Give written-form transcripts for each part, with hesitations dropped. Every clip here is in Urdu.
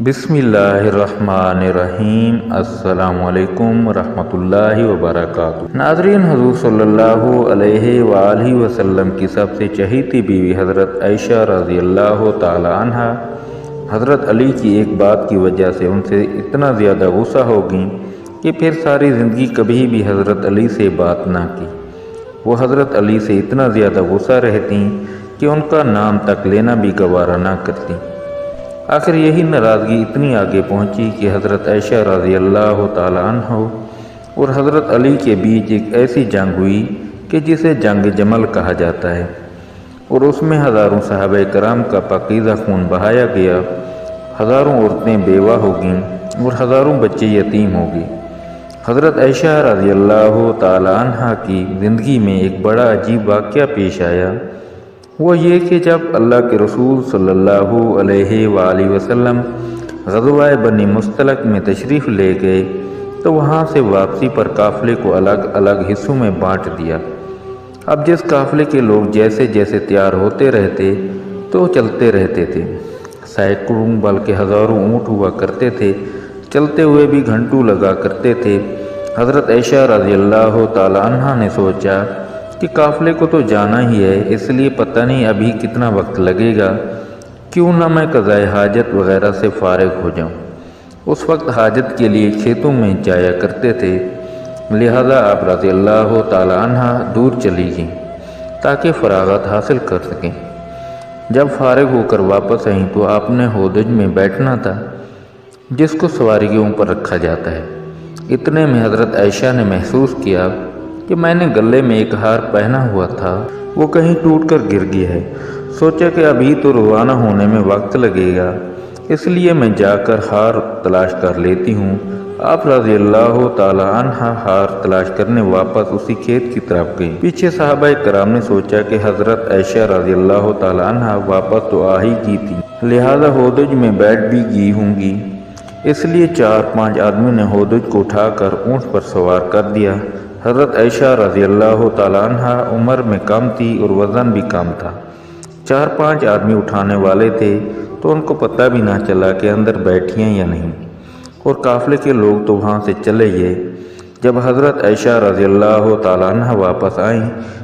بسم اللہ الرحمن الرحیم۔ السلام علیکم ورحمۃ اللہ وبرکاتہ۔ ناظرین، حضور صلی اللہ علیہ وآلہ وسلم کی سب سے چہیتی بیوی حضرت عائشہ رضی اللہ تعالی عنہ حضرت علی کی ایک بات کی وجہ سے ان سے اتنا زیادہ غصہ ہو گئیں کہ پھر ساری زندگی کبھی بھی حضرت علی سے بات نہ کی۔ وہ حضرت علی سے اتنا زیادہ غصہ رہتیں کہ ان کا نام تک لینا بھی گوارا نہ کرتیں۔ آخر یہی ناراضگی اتنی آگے پہنچی کہ حضرت عائشہ رضی اللہ تعالی عنہ اور حضرت علی کے بیچ ایک ایسی جنگ ہوئی کہ جسے جنگ جمل کہا جاتا ہے، اور اس میں ہزاروں صحابہ کرام کا پاکیزہ خون بہایا گیا، ہزاروں عورتیں بیوہ ہو گئیں اور ہزاروں بچے یتیم ہو گئے۔ حضرت عائشہ رضی اللہ تعالی عنہ کی زندگی میں ایک بڑا عجیب واقعہ پیش آیا، وہ یہ کہ جب اللہ کے رسول صلی اللہ علیہ وآلہ وسلم غزوہ بنی مصطلق میں تشریف لے گئے تو وہاں سے واپسی پر قافلے کو الگ الگ حصوں میں بانٹ دیا۔ اب جس قافلے کے لوگ جیسے جیسے تیار ہوتے رہتے تو چلتے رہتے تھے۔ سینکڑوں بلکہ ہزاروں اونٹ ہوا کرتے تھے، چلتے ہوئے بھی گھنٹوں لگا کرتے تھے۔ حضرت عائشہ رضی اللہ تعالی عنہ نے سوچا کہ قافلے کو تو جانا ہی ہے، اس لیے پتہ نہیں ابھی کتنا وقت لگے گا، کیوں نہ میں قضائے حاجت وغیرہ سے فارغ ہو جاؤں۔ اس وقت حاجت کے لیے کھیتوں میں جایا کرتے تھے، لہذا آپ رضی اللہ تعالی عنہ دور چلی گئیں تاکہ فراغت حاصل کر سکیں۔ جب فارغ ہو کر واپس آئیں تو آپ نے ہودج میں بیٹھنا تھا، جس کو سواریوں پر رکھا جاتا ہے۔ اتنے میں حضرت عائشہ نے محسوس کیا کہ میں نے گلے میں ایک ہار پہنا ہوا تھا، وہ کہیں ٹوٹ کر گر گیا ہے۔ سوچا کہ ابھی تو روانہ ہونے میں وقت لگے گا، اس لیے میں جا کر ہار تلاش کر لیتی ہوں۔ آپ رضی اللہ تعالی عنہ ہار تلاش کرنے واپس اسی کھیت کی طرف گئی۔ پیچھے صحابہ کرام نے سوچا کہ حضرت عائشہ رضی اللہ تعالی عنہ واپس تو آ ہی گئی تھی، لہذا ہودج میں بیٹھ بھی گئی ہوں گی، اس لیے 4-5 آدمیوں نے ہودج کو اٹھا کر اونٹ پر سوار کر دیا۔ حضرت عائشہ رضی اللہ تعالی عنہ عمر میں کم تھی اور وزن بھی کم تھا۔ 4-5 آدمی اٹھانے والے تھے تو ان کو پتہ بھی نہ چلا کہ اندر بیٹھی ہیں یا نہیں، اور قافلے کے لوگ تو وہاں سے چلے گئے۔ جب حضرت عائشہ رضی اللہ تعالی عنہ واپس آئیں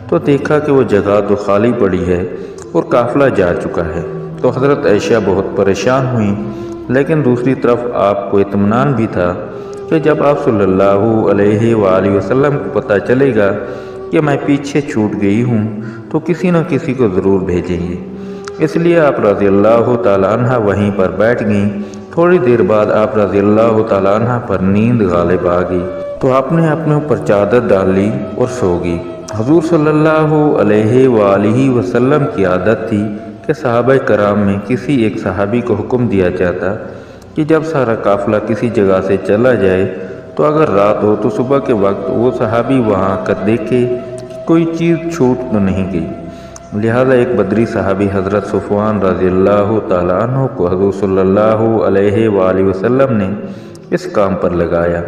تو دیکھا کہ وہ جگہ تو خالی پڑی ہے اور قافلہ جا چکا ہے، تو حضرت عائشہ بہت پریشان ہوئیں، لیکن دوسری طرف آپ کو اطمینان بھی تھا کہ جب آپ صلی اللہ علیہ وآلہ وسلم کو پتہ چلے گا کہ میں پیچھے چھوٹ گئی ہوں تو کسی نہ کسی کو ضرور بھیجیں گے، اس لیے آپ رضی اللہ تعالی عنہ وہیں پر بیٹھ گئیں۔ تھوڑی دیر بعد آپ رضی اللہ تعالی عنہ پر نیند غالب آ گئی تو آپ نے اپنے اوپر چادر ڈال لی اور سو گئی۔ حضور صلی اللہ علیہ وآلہ وسلم کی عادت تھی کہ صحابہ کرام میں کسی ایک صحابی کو حکم دیا جاتا کہ جب سارا قافلہ کسی جگہ سے چلا جائے تو اگر رات ہو تو صبح کے وقت وہ صحابی وہاں کر دیکھے کہ کوئی چیز چھوٹ تو نہیں گئی۔ لہذا ایک بدری صحابی حضرت صفوان رضی اللہ تعالی عنہ کو حضور صلی اللہ علیہ وآلہ وسلم نے اس کام پر لگایا،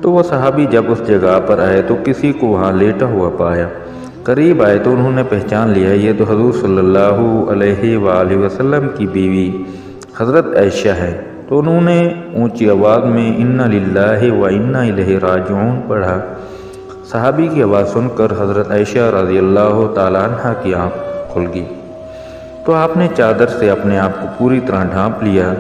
تو وہ صحابی جب اس جگہ پر آئے تو کسی کو وہاں لیٹا ہوا پایا۔ قریب آئے تو انہوں نے پہچان لیا یہ تو حضور صلی اللہ علیہ وآلہ وسلم کی بیوی حضرت عائشہ ہے، تو انہوں نے اونچی آواز میں انا للہ و انا الیہ راجعون پڑھا۔ صحابی کی آواز سن کر حضرت عائشہ رضی اللہ تعالی عنہ کی آنکھ کھل گئی، تو آپ نے چادر سے اپنے آپ کو پوری طرح ڈھانپ لیا۔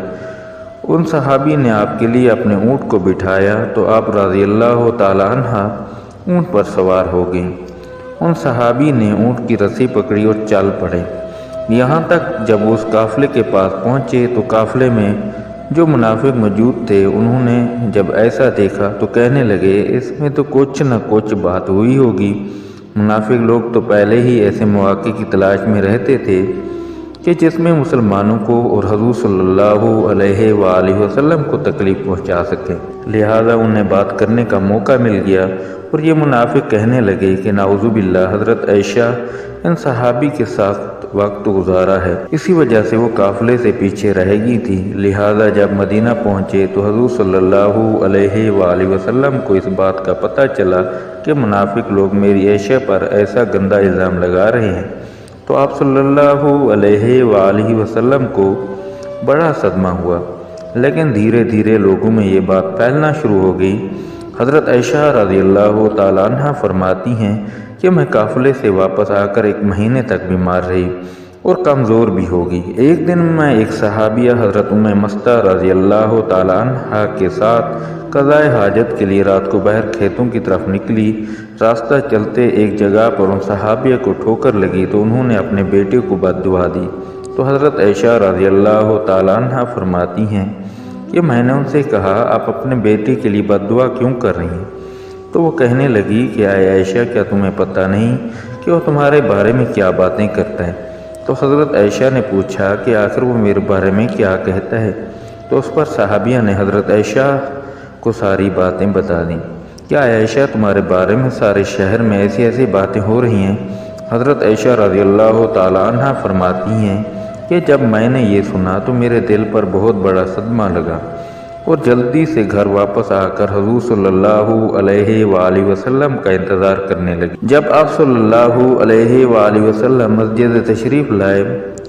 ان صحابی نے آپ کے لیے اپنے اونٹ کو بٹھایا تو آپ رضی اللہ تعالی عنہ اونٹ پر سوار ہو گئے۔ ان صحابی نے اونٹ کی رسی پکڑی اور چل پڑے، یہاں تک جب وہ اس قافلے کے پاس پہنچے تو قافلے میں جو منافق موجود تھے انہوں نے جب ایسا دیکھا تو کہنے لگے اس میں تو کچھ نہ کچھ بات ہوئی ہوگی۔ منافق لوگ تو پہلے ہی ایسے مواقع کی تلاش میں رہتے تھے کہ جس میں مسلمانوں کو اور حضور صلی اللہ علیہ وآلہ وسلم کو تکلیف پہنچا سکیں، لہذا انہیں بات کرنے کا موقع مل گیا، اور یہ منافق کہنے لگے کہ نعوذ باللہ حضرت عائشہ ان صحابی کے ساتھ وقت گزارا ہے، اسی وجہ سے وہ قافلے سے پیچھے رہ گئی تھی۔ لہذا جب مدینہ پہنچے تو حضور صلی اللہ علیہ وآلہ وسلم کو اس بات کا پتہ چلا کہ منافق لوگ میری عائشہ پر ایسا گندا الزام لگا رہے ہیں، تو آپ صلی اللہ علیہ وآلہ وسلم کو بڑا صدمہ ہوا۔ لیکن دھیرے دھیرے لوگوں میں یہ بات پھیلنا شروع ہو گئی۔ حضرت عائشہ رضی اللہ تعالیٰ عنہ فرماتی ہیں کہ میں قافلے سے واپس آ کر 1 مہینے تک بیمار رہی اور کمزور بھی ہوگی۔ ایک دن میں ایک صحابیہ حضرت ام مستہ رضی اللہ تعالیٰ عنہ کے ساتھ قضائے حاجت کے لیے رات کو باہر کھیتوں کی طرف نکلی۔ راستہ چلتے ایک جگہ پر ان صحابیہ کو ٹھوکر لگی تو انہوں نے اپنے بیٹے کو بد دعا دی، تو حضرت عائشہ رضی اللہ تعالیٰ عنہ فرماتی ہیں کہ میں نے ان سے کہا آپ اپنے بیٹے کے لیے بد دعا کیوں کر رہی ہیں؟ تو وہ کہنے لگی کہ اے عائشہ، کیا تمہیں پتہ نہیں کہ وہ تمہارے بارے میں کیا باتیں کرتا ہے؟ تو حضرت عائشہ نے پوچھا کہ آخر وہ میرے بارے میں کیا کہتا ہے؟ تو اس پر صحابیہ نے حضرت عائشہ کو ساری باتیں بتا دیں۔ کیا عائشہ تمہارے بارے میں سارے شہر میں ایسی ایسی باتیں ہو رہی ہیں؟ حضرت عائشہ رضی اللہ تعالیٰ عنہ فرماتی ہیں کہ جب میں نے یہ سنا تو میرے دل پر بہت بڑا صدمہ لگا اور جلدی سے گھر واپس آ کر حضور صلی اللہ علیہ وآلہ وسلم کا انتظار کرنے لگی۔ جب آپ صلی اللہ علیہ وآلہ وسلم مسجد تشریف لائے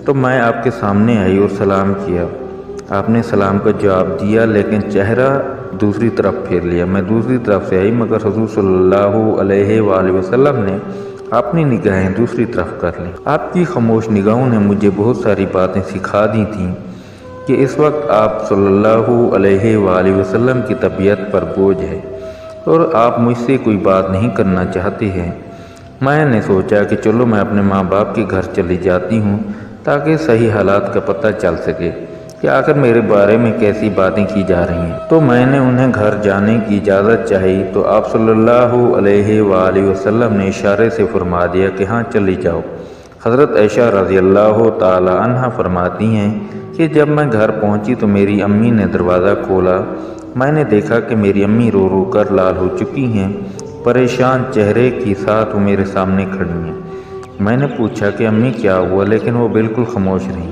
تو میں آپ کے سامنے آئی اور سلام کیا۔ آپ نے سلام کا جواب دیا لیکن چہرہ دوسری طرف پھیر لیا۔ میں دوسری طرف سے آئی مگر حضور صلی اللہ علیہ وآلہ وسلم نے اپنی نگاہیں دوسری طرف کر لیں۔ آپ کی خاموش نگاہوں نے مجھے بہت ساری باتیں سکھا دی تھیں کہ اس وقت آپ صلی اللہ علیہ وآلہ وسلم کی طبیعت پر بوجھ ہے اور آپ مجھ سے کوئی بات نہیں کرنا چاہتے ہیں۔ میں نے سوچا کہ چلو میں اپنے ماں باپ کے گھر چلی جاتی ہوں تاکہ صحیح حالات کا پتہ چل سکے کہ آخر میرے بارے میں کیسی باتیں کی جا رہی ہیں۔ تو میں نے انہیں گھر جانے کی اجازت چاہی تو آپ صلی اللہ علیہ وآلہ وسلم نے اشارے سے فرما دیا کہ ہاں چلی جاؤ۔ حضرت عائشہ رضی اللہ تعالی عنہ فرماتی ہیں کہ جب میں گھر پہنچی تو میری امی نے دروازہ کھولا۔ میں نے دیکھا کہ میری امی رو رو کر لال ہو چکی ہیں، پریشان چہرے کے ساتھ وہ میرے سامنے کھڑی ہیں۔ میں نے پوچھا کہ امی کیا ہوا، لیکن وہ بالکل خاموش رہیں،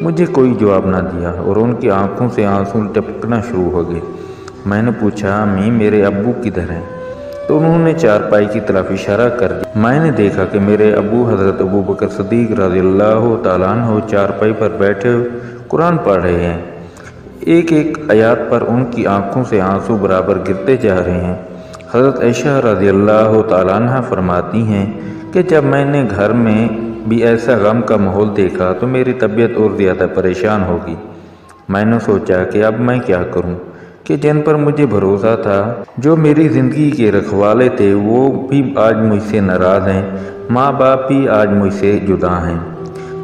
مجھے کوئی جواب نہ دیا اور ان کی آنکھوں سے آنسو ٹپکنا شروع ہو گئے۔ میں نے پوچھا امی میرے ابو کدھر ہیں؟ تو انہوں نے چارپائی کی طرف اشارہ کر دیا۔ میں نے دیکھا کہ میرے ابو حضرت ابو بکر صدیق رضی اللہ تعالیٰ عنہ چارپائی پر بیٹھے قرآن پڑھ رہے ہیں۔ ایک ایک آیات پر ان کی آنکھوں سے آنسو برابر گرتے جا رہے ہیں۔ حضرت عائشہ رضی اللہ تعالیٰ عنہ فرماتی ہیں کہ جب میں نے گھر میں بھی ایسا غم کا ماحول دیکھا تو میری طبیعت اور زیادہ پریشان ہوگی۔ میں نے سوچا کہ اب میں کیا کروں کہ جن پر مجھے بھروسہ تھا، جو میری زندگی کے رکھوالے تھے، وہ بھی آج مجھ سے ناراض ہیں، ماں باپ بھی آج مجھ سے جدا ہیں۔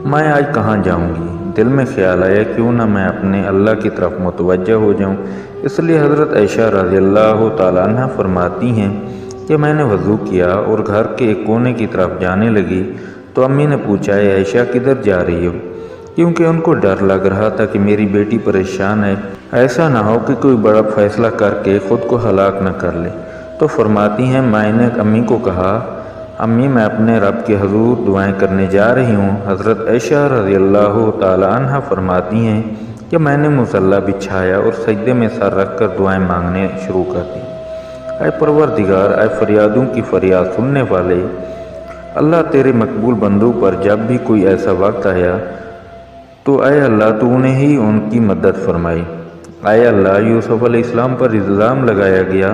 میں آج کہاں جاؤں گی؟ دل میں خیال آیا کیوں نہ میں اپنے اللہ کی طرف متوجہ ہو جاؤں۔ اس لیے حضرت عائشہ رضی اللہ تعالیٰ عنہ فرماتی ہیں کہ میں نے وضو کیا اور گھر کے ایک کونے کی طرف جانے لگی تو امی نے پوچھا اے عائشہ کدھر جا رہی ہو؟ کیونکہ ان کو ڈر لگ رہا تھا کہ میری بیٹی پریشان ہے، ایسا نہ ہو کہ کوئی بڑا فیصلہ کر کے خود کو ہلاک نہ کر لے۔ تو فرماتی ہیں میں نے امی کو کہا امی میں اپنے رب کے حضور دعائیں کرنے جا رہی ہوں۔ حضرت عائشہ رضی اللہ تعالی عنہ فرماتی ہیں کہ میں نے مصلی بچھایا اور سجدے میں سر رکھ کر دعائیں مانگنے شروع کر دیں۔ اے پروردگار، اے فریادوں کی فریاد سننے والے، اللہ تیرے مقبول بندوں پر جب بھی کوئی ایسا وقت آیا تو اے اللہ تو انہیں ہی ان کی مدد فرمائی۔ اے اللہ یوسف علیہ السلام پر الزام لگایا گیا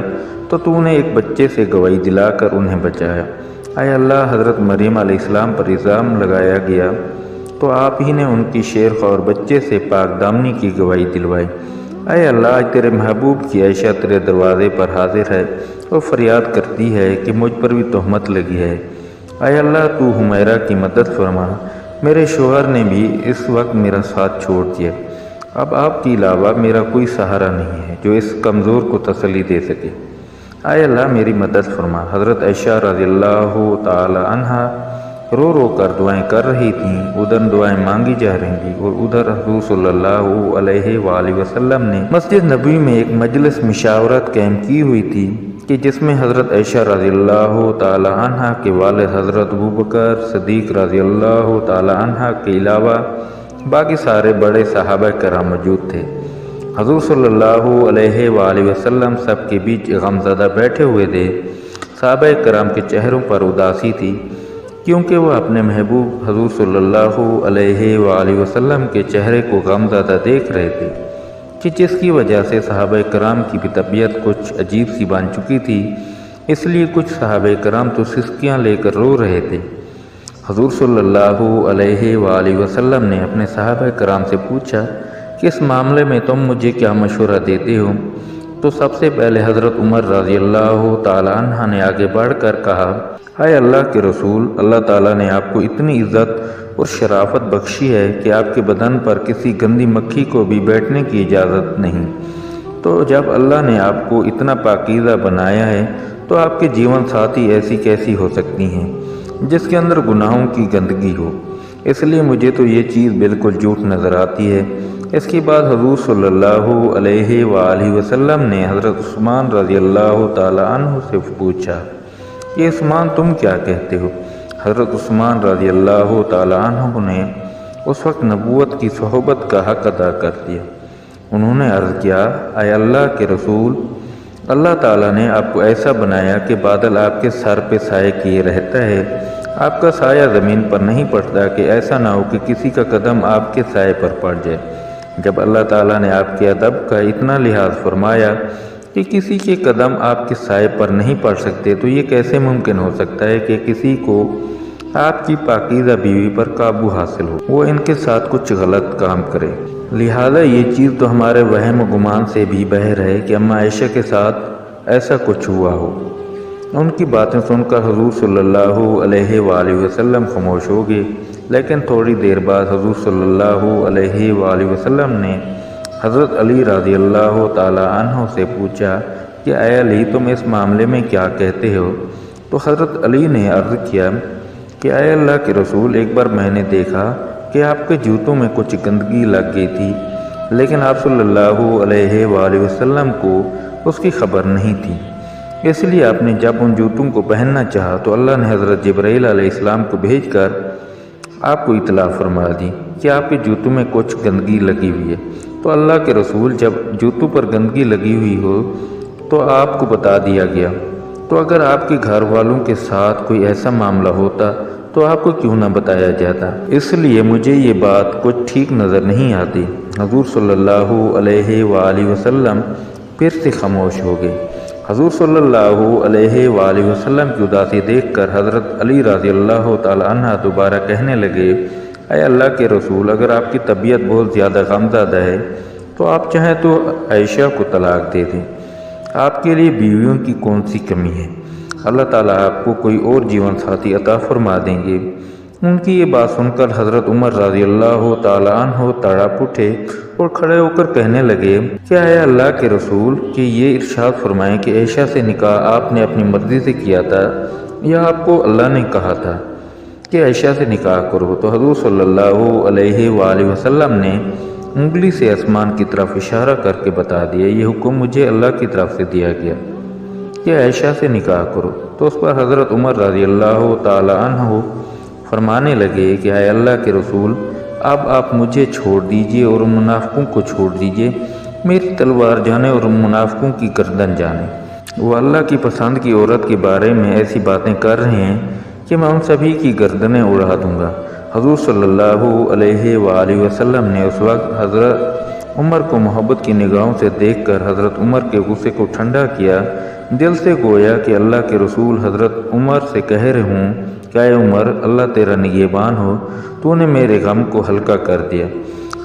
تو نے ایک بچے سے گواہی دلا کر انہیں بچایا۔ اے اللہ حضرت مریم علیہ السلام پر الزام لگایا گیا تو آپ ہی نے ان کی شیر خوار بچے سے پاک دامنی کی گواہی دلوائی۔ اے اللہ آج تیرے محبوب کی عائشہ تیرے دروازے پر حاضر ہے اور فریاد کرتی ہے کہ مجھ پر بھی تہمت لگی ہے۔ اے اللہ تو حمیرہ کی مدد فرما، میرے شوہر نے بھی اس وقت میرا ساتھ چھوڑ دیا، اب آپ کے علاوہ میرا کوئی سہارا نہیں ہے جو اس کمزور کو تسلی دے سکے۔ اے اللہ میری مدد فرما۔ حضرت عائشہ رضی اللہ تعالی عنہ رو رو کر دعائیں کر رہی تھیں، ادھر دعائیں مانگی جا رہی تھیں اور ادھر حضور صلی اللہ علیہ وآلہ وسلم نے مسجد نبوی میں ایک مجلس مشاورت قائم کی ہوئی تھی کہ جس میں حضرت عائشہ رضی اللہ تعالی عنہ کے والد حضرت ابو بکر صدیق رضی اللہ تعالی عنہ کے علاوہ باقی سارے بڑے صحابہ کرام موجود تھے۔ حضور صلی اللہ علیہ وآلہ وسلم سب کے بیچ غمزدہ بیٹھے ہوئے تھے۔ صحابہ کرام کے چہروں پر اداسی تھی کیونکہ وہ اپنے محبوب حضور صلی اللہ علیہ وآلہ وسلم کے چہرے کو غمزدہ دیکھ رہے تھے۔ کہ جس کی وجہ سے صحابہ کرام کی بھی طبیعت کچھ عجیب سی بن چکی تھی، اس لیے کچھ صحابہ کرام تو سسکیاں لے کر رو رہے تھے۔ حضور صلی اللہ علیہ وآلہ وسلم نے اپنے صحابہ کرام سے پوچھا کہ اس معاملے میں تم مجھے کیا مشورہ دیتے ہو؟ تو سب سے پہلے حضرت عمر رضی اللہ تعالیٰ عنہ نے آگے بڑھ کر کہا، اے اللہ کے رسول، اللہ تعالیٰ نے آپ کو اتنی عزت اور شرافت بخشی ہے کہ آپ کے بدن پر کسی گندی مکھی کو بھی بیٹھنے کی اجازت نہیں، تو جب اللہ نے آپ کو اتنا پاکیزہ بنایا ہے تو آپ کے جیون ساتھی ایسی کیسی ہو سکتی ہیں جس کے اندر گناہوں کی گندگی ہو؟ اس لیے مجھے تو یہ چیز بالکل جھوٹ نظر آتی ہے۔ اس کے بعد حضور صلی اللہ علیہ وآلہ وسلم نے حضرت عثمان رضی اللہ تعالیٰ عنہ سے پوچھا کہ عثمان تم کیا کہتے ہو؟ حضرت عثمان رضی اللہ تعالیٰ عنہ نے اس وقت نبوت کی صحبت کا حق ادا کر دیا۔ انہوں نے عرض کیا، اے اللہ کے رسول، اللہ تعالیٰ نے آپ کو ایسا بنایا کہ بادل آپ کے سر پہ سائے کیے رہتا ہے، آپ کا سایہ زمین پر نہیں پڑتا کہ ایسا نہ ہو کہ کسی کا قدم آپ کے سائے پر پڑ جائے۔ جب اللہ تعالیٰ نے آپ کے ادب کا اتنا لحاظ فرمایا کہ کسی کے قدم آپ کے سائے پر نہیں پڑ سکتے، تو یہ کیسے ممکن ہو سکتا ہے کہ کسی کو آپ کی پاکیزہ بیوی پر قابو حاصل ہو، وہ ان کے ساتھ کچھ غلط کام کرے؟ لہذا یہ چیز تو ہمارے وہم و گمان سے بھی باہر ہے کہ اماں عائشہ کے ساتھ ایسا کچھ ہوا ہو۔ ان کی باتیں سن کر حضور صلی اللہ علیہ وآلہ وسلم خاموش ہو گئے، لیکن تھوڑی دیر بعد حضور صلی اللہ علیہ وآلہ وسلم نے حضرت علی رضی اللہ تعالیٰ عنہ سے پوچھا کہ اے علی، تم اس معاملے میں کیا کہتے ہو؟ تو حضرت علی نے عرض کیا کہ اے اللہ کے رسول، ایک بار میں نے دیکھا کہ آپ کے جوتوں میں کچھ گندگی لگ گئی تھی، لیکن آپ صلی اللہ علیہ وآلہ وسلم کو اس کی خبر نہیں تھی، اس لیے آپ نے جب ان جوتوں کو پہننا چاہا تو اللہ نے حضرت جبرائیل علیہ السلام کو بھیج کر آپ کو اطلاع فرما دی کہ آپ کے جوتوں میں کچھ گندگی لگی ہوئی ہے۔ تو اللہ کے رسول، جب جوتوں پر گندگی لگی ہوئی ہو تو آپ کو بتا دیا گیا، تو اگر آپ کے گھر والوں کے ساتھ کوئی ایسا معاملہ ہوتا تو آپ کو کیوں نہ بتایا جاتا؟ اس لیے مجھے یہ بات کچھ ٹھیک نظر نہیں آتی۔ حضور صلی اللہ علیہ وآلہ وسلم پھر سے خاموش ہو گئے۔ حضور صلی اللہ علیہ وآلہ وسلم کی اداسی دیکھ کر حضرت علی رضی اللہ تعالی عنہ دوبارہ کہنے لگے، اے اللہ کے رسول، اگر آپ کی طبیعت بہت زیادہ غمزدہ ہے تو آپ چاہیں تو عائشہ کو طلاق دے دیں، آپ کے لیے بیویوں کی کون سی کمی ہے؟ اللہ تعالیٰ آپ کو کوئی اور جیون ساتھی عطا فرما دیں گے۔ ان کی یہ بات سن کر حضرت عمر رضی اللہ تعالیٰ عنہ تڑپ اٹھے اور کھڑے ہو کر کہنے لگے کہ اے اللہ کے رسول، کہ یہ ارشاد فرمائیں کہ عائشہ سے نکاح آپ نے اپنی مرضی سے کیا تھا یا آپ کو اللہ نے کہا تھا کہ عائشہ سے نکاح کرو؟ تو حضور صلی اللہ علیہ وآلہ وسلم نے انگلی سے آسمان کی طرف اشارہ کر کے بتا دیا، یہ حکم مجھے اللہ کی طرف سے دیا گیا کہ عائشہ سے نکاح کرو۔ تو اس پر حضرت عمر رضی اللہ تعالی عنہ فرمانے لگے کہ اے اللہ کے رسول، اب آپ مجھے چھوڑ دیجئے اور ان منافقوں کو چھوڑ دیجئے، میری تلوار جانے اور ان منافقوں کی گردن جانے۔ وہ اللہ کی پسند کی عورت کے بارے میں ایسی باتیں کر رہے ہیں کہ میں ان سبھی کی گردنیں اڑا دوں گا۔ حضور صلی اللہ علیہ وآلہ وسلم نے اس وقت حضرت عمر کو محبت کی نگاہوں سے دیکھ کر حضرت عمر کے غصے کو ٹھنڈا کیا، دل سے گویا کہ اللہ کے رسول حضرت عمر سے کہہ رہے ہوں کہ اے عمر، اللہ تیرا نگہبان ہو، تو نے میرے غم کو ہلکا کر دیا۔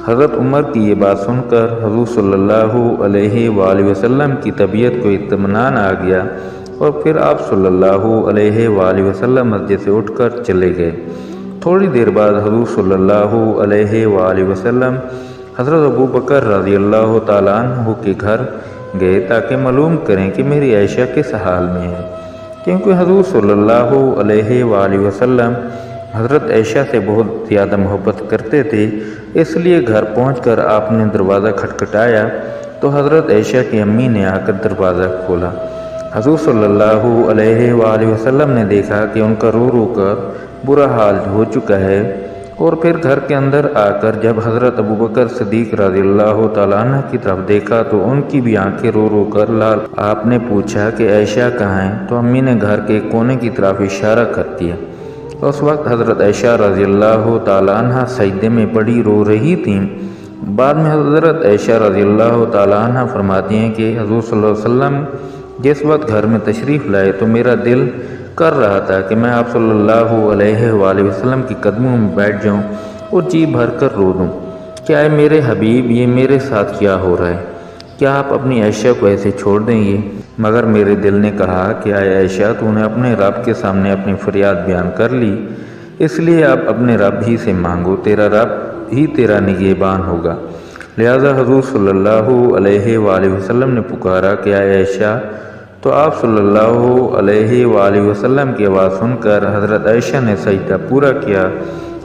حضرت عمر کی یہ بات سن کر حضور صلی اللہ علیہ وآلہ وسلم کی طبیعت کو اطمینان آ گیا، اور پھر آپ صلی اللہ علیہ وآلہ وسلم مسجد سے اٹھ کر چلے گئے۔ تھوڑی دیر بعد حضور صلی اللہ علیہ وآلہ وسلم حضرت ابو بکر رضی اللہ تعالیٰ عنہ کے گھر گئے تاکہ معلوم کریں کہ میری عائشہ کس حال میں ہے، کیونکہ حضور صلی اللہ علیہ وآلہ وسلم حضرت عائشہ سے بہت زیادہ محبت کرتے تھے، اس لیے گھر پہنچ کر آپ نے دروازہ کھٹکھٹایا تو حضرت عائشہ کی امی نے آ کر دروازہ کھولا۔ حضور صلی اللہ علیہ وآلہ وسلم نے دیکھا کہ ان کا رو رو کر برا حال ہو چکا ہے، اور پھر گھر کے اندر آ کر جب حضرت ابو بکر صدیق رضی اللہ تعالیٰ عنہ کی طرف دیکھا تو ان کی بھی آنکھیں رو رو کر لال۔ آپ نے پوچھا کہ عائشہ کہاں ہے؟ تو امی نے گھر کے کونے کی طرف اشارہ کر دیا۔ اس وقت حضرت عائشہ رضی اللہ تعالیٰ عنہ سجدے میں پڑی رو رہی تھیں۔ بعد میں حضرت عائشہ رضی اللہ تعالیٰ عنہ فرماتی ہیں کہ حضور صلی اللہ علیہ وسلم جس وقت گھر میں تشریف لائے تو میرا دل کر رہا تھا کہ میں آپ صلی اللہ علیہ وآلہ وسلم کی قدموں میں بیٹھ جاؤں اور جی بھر کر رو دوں۔ کیا اے میرے حبیب، یہ میرے ساتھ کیا ہو رہا ہے؟ کیا آپ اپنی عائشہ کو ایسے چھوڑ دیں گے؟ مگر میرے دل نے کہا کہ اے عائشہ، تو نے اپنے رب کے سامنے اپنی فریاد بیان کر لی، اس لیے اب اپنے رب ہی سے مانگو، تیرا رب ہی تیرا نگہبان ہوگا۔ لہذا حضور صلی اللہ علیہ وآلہ وسلم نے پکارا کہ اے عائشہ، تو آپ صلی اللہ علیہ وآلہ وسلم کی آواز سن کر حضرت عائشہ نے سجدہ پورا کیا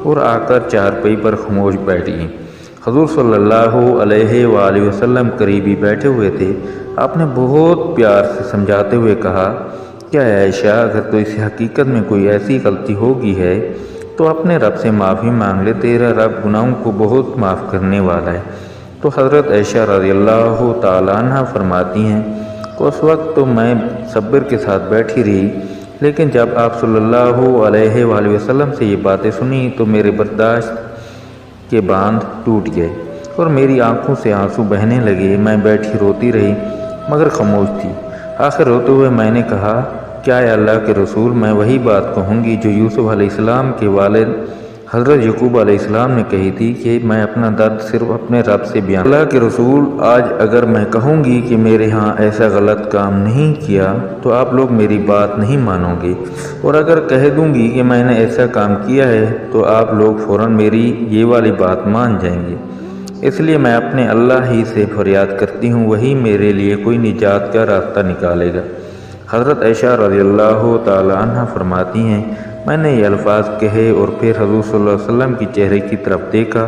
اور آ کر چارپائی پر خاموش بیٹھ گئیں۔ حضور صلی اللہ علیہ وآلہ وسلم قریبی بیٹھے ہوئے تھے۔ آپ نے بہت پیار سے سمجھاتے ہوئے کہا کہ اے عائشہ، اگر تو اس حقیقت میں کوئی ایسی غلطی ہوگی ہے تو اپنے رب سے معافی مانگ لے، تیرا رب گناہوں کو بہت معاف کرنے والا ہے۔ تو حضرت عائشہ رضی اللہ تعالیٰ عنہ فرماتی ہیں کہ اس وقت تو میں صبر کے ساتھ بیٹھی رہی، لیکن جب آپ صلی اللہ علیہ وآلہ وسلم سے یہ باتیں سنی تو میرے برداشت کے باندھ ٹوٹ گئے اور میری آنکھوں سے آنسو بہنے لگے۔ میں بیٹھی روتی رہی مگر خاموش تھی۔ آخر روتے ہوئے میں نے کہا، کیا اے اللہ کے رسول، میں وہی بات کہوں گی جو یوسف علیہ السلام کے والد حضرت یعقوب علیہ السلام نے کہی تھی کہ میں اپنا درد صرف اپنے رب سے بیان۔ اللہ کے رسول، آج اگر میں کہوں گی کہ میرے ہاں ایسا غلط کام نہیں کیا تو آپ لوگ میری بات نہیں مانو گے، اور اگر کہہ دوں گی کہ میں نے ایسا کام کیا ہے تو آپ لوگ فوراً میری یہ والی بات مان جائیں گے۔ اس لیے میں اپنے اللہ ہی سے فریاد کرتی ہوں، وہی میرے لیے کوئی نجات کا راستہ نکالے گا۔ حضرت عائشہ رضی اللہ تعالیٰ عنہ فرماتی ہیں، میں نے یہ الفاظ کہے اور پھر حضور صلی اللہ علیہ وسلم کی چہرے کی طرف دیکھا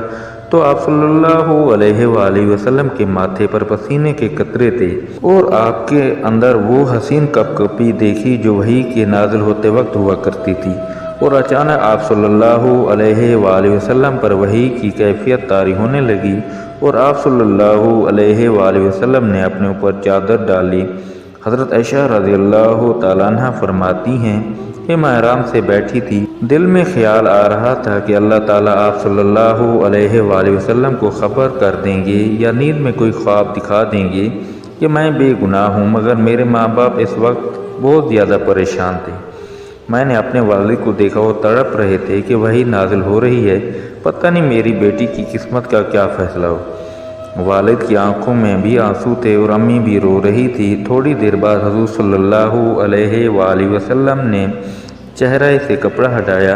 تو آپ صلی اللہ علیہ وآلہ وسلم کے ماتھے پر پسینے کے قطرے تھے، اور آپ کے اندر وہ حسین کپکپی دیکھی جو وحی کے نازل ہوتے وقت ہوا کرتی تھی، اور اچانک آپ صلی اللہ علیہ وآلہ وسلم پر وحی کی کیفیت طاری ہونے لگی اور آپ صلی اللہ علیہ وآلہ وسلم نے اپنے اوپر چادر ڈالی۔ حضرت عائشہ رضی اللہ تعالیٰ عنہ فرماتی ہیں کہ میں آرام سے بیٹھی تھی، دل میں خیال آ رہا تھا کہ اللہ تعالیٰ آپ صلی اللہ علیہ وآلہ وسلم کو خبر کر دیں گے یا نیند میں کوئی خواب دکھا دیں گے کہ میں بے گناہ ہوں، مگر میرے ماں باپ اس وقت بہت زیادہ پریشان تھے۔ میں نے اپنے والد کو دیکھا، وہ تڑپ رہے تھے کہ وحی نازل ہو رہی ہے، پتہ نہیں میری بیٹی کی قسمت کا کیا فیصلہ ہو۔ والد کی آنکھوں میں بھی آنسو تھے اور امی بھی رو رہی تھی۔ تھوڑی دیر بعد حضور صلی اللہ علیہ وآلہ وسلم نے چہرے سے کپڑا ہٹایا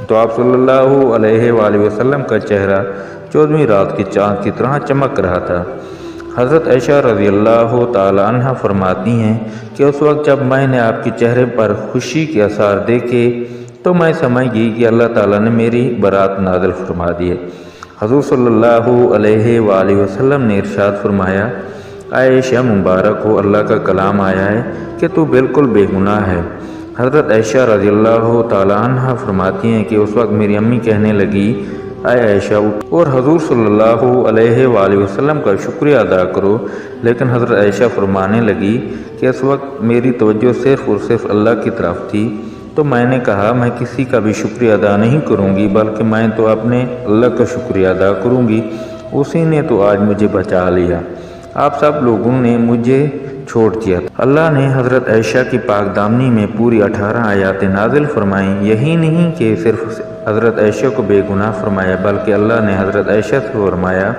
تو آپ صلی اللہ علیہ وآلہ وسلم کا چہرہ 14ویں رات کے چاند کی طرح چمک رہا تھا۔ حضرت عائشہ رضی اللہ تعالیٰ عنہ فرماتی ہیں کہ اس وقت جب میں نے آپ کے چہرے پر خوشی کے آثار دیکھے تو میں سمجھ گئی کہ اللہ تعالیٰ نے میری برات نازل فرما دی ہے۔ حضور صلی اللہ علیہ وآلہ وسلم نے ارشاد فرمایا، اے عائشہ مبارک ہو، اللہ کا کلام آیا ہے کہ تو بالکل بے گناہ ہے۔ حضرت عائشہ رضی اللہ تعالیٰ عنہ فرماتی ہیں کہ اس وقت میری امی کہنے لگی، اے عائشہ اور حضور صلی اللہ علیہ وآلہ وسلم کا شکریہ ادا کرو، لیکن حضرت عائشہ فرمانے لگی کہ اس وقت میری توجہ صرف اور صرف اللہ کی طرف تھی، تو میں نے کہا میں کسی کا بھی شکریہ ادا نہیں کروں گی، بلکہ میں تو اپنے اللہ کا شکریہ ادا کروں گی، اسی نے تو آج مجھے بچا لیا، آپ سب لوگوں نے مجھے چھوڑ دیا تھا۔ اللہ نے حضرت عائشہ کی پاک دامنی میں پوری 18 آیات نازل فرمائیں۔ یہی نہیں کہ صرف حضرت عائشہ کو بے گناہ فرمایا، بلکہ اللہ نے حضرت عائشہ سے فرمایا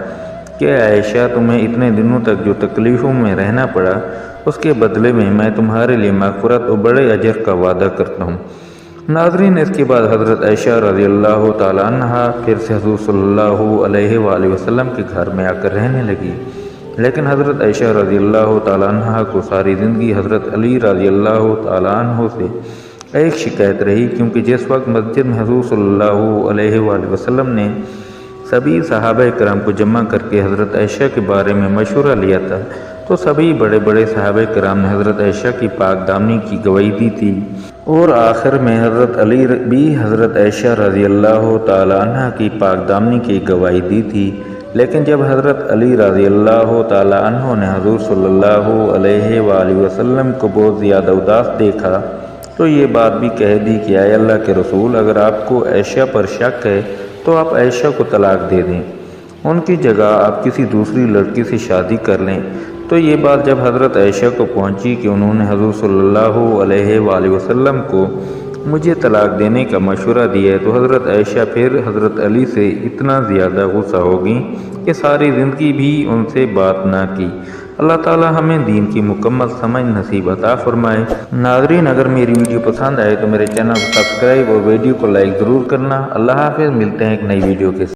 کہ عائشہ تمہیں اتنے دنوں تک جو تکلیفوں میں رہنا پڑا، اس کے بدلے میں تمہارے لیے مغفرت اور بڑے اجر کا وعدہ کرتا ہوں۔ ناظرین، اس کے بعد حضرت عائشہ رضی اللہ تعالیٰ عنہ پھر سے حضور صلی اللہ علیہ وآلہ وسلم کے گھر میں آ کر رہنے لگی، لیکن حضرت عائشہ رضی اللہ تعالیٰ عنہ کو ساری زندگی حضرت علی رضی اللہ تعالیٰ عنہ سے ایک شکایت رہی، کیونکہ جس وقت مسجد میں حضور صلی اللہ علیہ وآلہ وسلم نے سبھی صحابہ کرام کو جمع کر کے حضرت عائشہ کے بارے میں مشورہ لیا تھا، تو سبھی بڑے بڑے صحابہ کرام نے حضرت عائشہ کی پاک دامنی کی گواہی دی تھی، اور آخر میں حضرت علی بھی حضرت عائشہ رضی اللہ تعالیٰ عنہ کی پاک دامنی کی گواہی دی تھی۔ لیکن جب حضرت علی رضی اللہ تعالیٰ عنہ نے حضور صلی اللہ علیہ وآلہ وسلم کو بہت زیادہ اداس دیکھا تو یہ بات بھی کہہ دی کہ اے اللہ کے رسول، اگر آپ کو عائشہ پر شک ہے تو آپ عائشہ کو طلاق دے دیں۔ ان کی جگہ آپ کسی دوسری لڑکی سے شادی کر لیں۔ تو یہ بات جب حضرت عائشہ کو پہنچی کہ انہوں نے حضور صلی اللہ علیہ وآلہ وسلم کو مجھے طلاق دینے کا مشورہ دیا ہے، تو حضرت عائشہ پھر حضرت علی سے اتنا زیادہ غصہ ہوگی کہ ساری زندگی بھی ان سے بات نہ کی۔ اللہ تعالی ہمیں دین کی مکمل سمجھ نصیب عطا فرمائے۔ ناظرین، اگر میری ویڈیو پسند آئے تو میرے چینل کو سبسکرائب اور ویڈیو کو لائک ضرور کرنا۔ اللہ حافظ، ملتے ہیں ایک نئی ویڈیو کے ساتھ۔